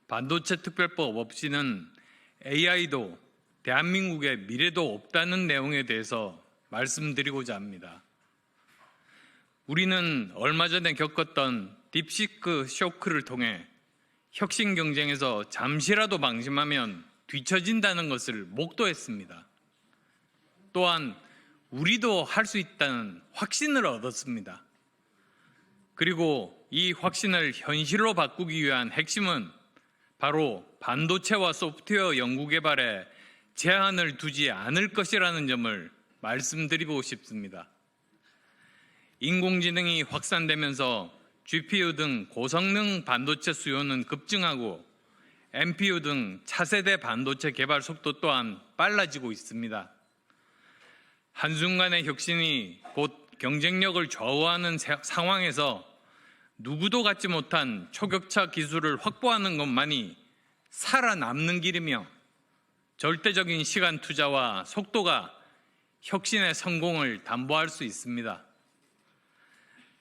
반도체 특별법 없이는 AI도 대한민국의 미래도 없다는 내용에 대해서 말씀드리고자 합니다. 우리는 얼마 전에 겪었던 딥시크 쇼크를 통해 혁신 경쟁에서 잠시라도 방심하면 뒤처진다는 것을 목도했습니다. 또한 우리도 할 수 있다는 확신을 얻었습니다. 그리고 이 확신을 현실로 바꾸기 위한 핵심은 바로 반도체와 소프트웨어 연구개발에 제한을 두지 않을 것이라는 점을 말씀드리고 싶습니다. 인공지능이 확산되면서 GPU 등 고성능 반도체 수요는 급증하고 NPU 등 차세대 반도체 개발 속도 또한 빨라지고 있습니다. 한순간의 혁신이 곧 경쟁력을 좌우하는 상황에서 누구도 갖지 못한 초격차 기술을 확보하는 것만이 살아남는 길이며 절대적인 시간 투자와 속도가 혁신의 성공을 담보할 수 있습니다.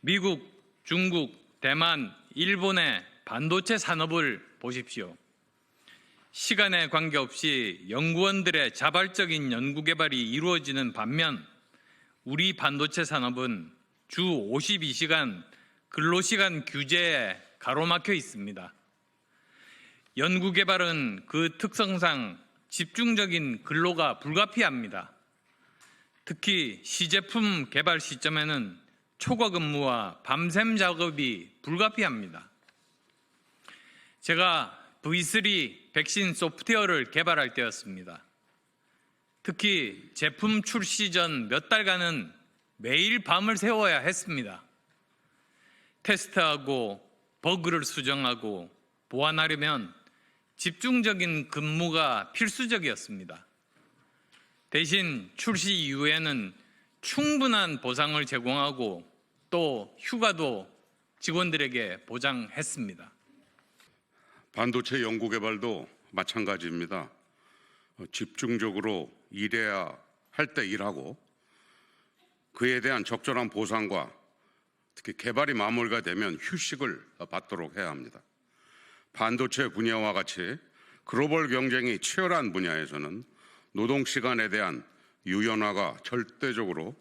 미국, 중국, 대만, 일본의 반도체 산업을 보십시오. 시간에 관계없이 연구원들의 자발적인 연구개발이 이루어지는 반면 우리 반도체 산업은 주 52시간 근로시간 규제에 가로막혀 있습니다. 연구개발은 그 특성상 집중적인 근로가 불가피합니다. 특히 시제품 개발 시점에는 초과 근무와 밤샘 작업이 불가피합니다. 제가 V3 백신 소프트웨어를 개발할 때였습니다. 특히 제품 출시 전 몇 달간은 매일 밤을 새워야 했습니다. 테스트하고 버그를 수정하고 보완하려면 집중적인 근무가 필수적이었습니다. 대신 출시 이후에는 충분한 보상을 제공하고 또 휴가도 직원들에게 보장했습니다. 반도체 연구개발도 마찬가지입니다. 집중적으로 일해야 할 때 일하고 그에 대한 적절한 보상과 특히 개발이 마무리가 되면 휴식을 받도록 해야 합니다. 반도체 분야와 같이 글로벌 경쟁이 치열한 분야에서는 노동시간에 대한 유연화가 절대적으로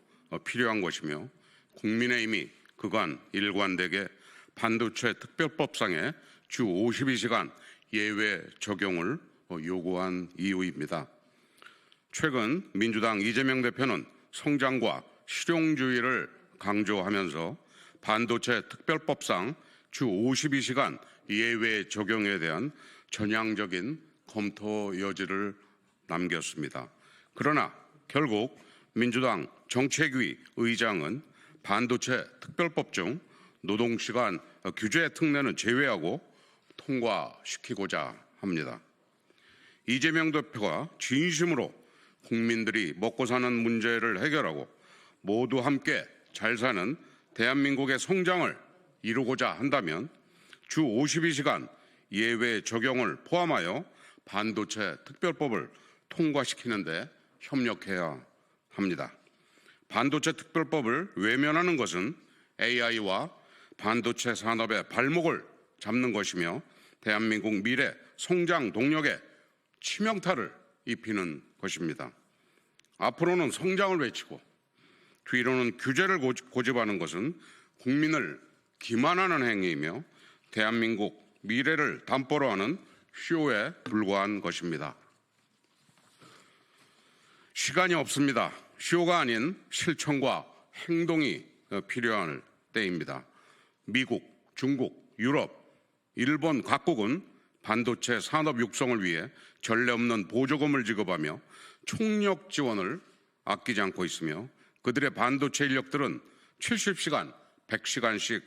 필요한 것이며 국민의힘이 그간 일관되게 반도체 특별법상의 주 52시간 예외 적용을 요구한 이유입니다. 최근 민주당 이재명 대표는 성장과 실용주의를 강조하면서 반도체 특별법상 주 52시간 예외 적용에 대한 전향적인 검토 여지를 남겼습니다. 그러나 결국 민주당 정책위 의장은 반도체 특별법 중 노동시간 규제 특례는 제외하고 통과시키고자 합니다. 이재명 대표가 진심으로 국민들이 먹고 사는 문제를 해결하고 모두 함께 잘 사는 대한민국의 성장을 이루고자 한다면 주 52시간 예외 적용을 포함하여 반도체 특별법을 통과시키는 데 협력해야 합니다. 반도체 특별법을 외면하는 것은 AI와 반도체 산업의 발목을 잡는 것이며 대한민국 미래 성장 동력에 치명타를 입히는 것입니다. 앞으로는 성장을 외치고 뒤로는 규제를 고집하는 것은 국민을 기만하는 행위이며 대한민국 미래를 담보로 하는 쇼에 불과한 것입니다. 시간이 없습니다. 쇼가 아닌 실천과 행동이 필요할 때입니다. 미국, 중국, 유럽, 일본 각국은 반도체 산업 육성을 위해 전례 없는 보조금을 지급하며 총력 지원을 아끼지 않고 있으며 그들의 반도체 인력들은 70시간, 100시간씩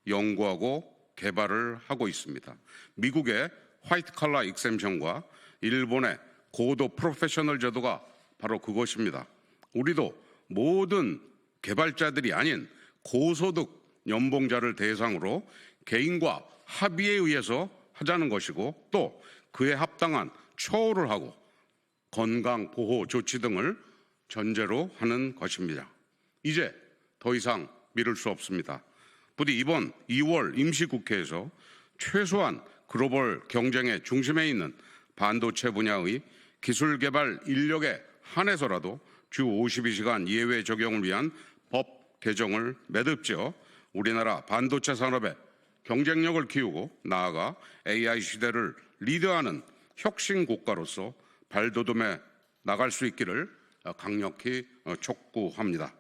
연구하고 개발을 하고 있습니다. 미국의 화이트 칼라 익셈션과 일본의 고도 프로페셔널 제도가 바로 그것입니다. 우리도 모든 개발자들이 아닌 고소득 연봉자를 대상으로 개인과 합의에 의해서 하자는 것이고 또 그에 합당한 처우를 하고 건강 보호 조치 등을 전제로 하는 것입니다. 이제 더 이상 미룰 수 없습니다. 부디 이번 2월 임시국회에서 최소한 그 글로벌 경쟁의 중심에 있는 반도체 분야의 기술 개발 인력에 한해서라도 주 52시간 예외 적용을 위한 법 개정을 매듭지어 우리나라 반도체 산업의 경쟁력을 키우고 나아가 AI 시대를 리드하는 혁신 국가로서 발돋움해 나갈 수 있기를 강력히 촉구합니다.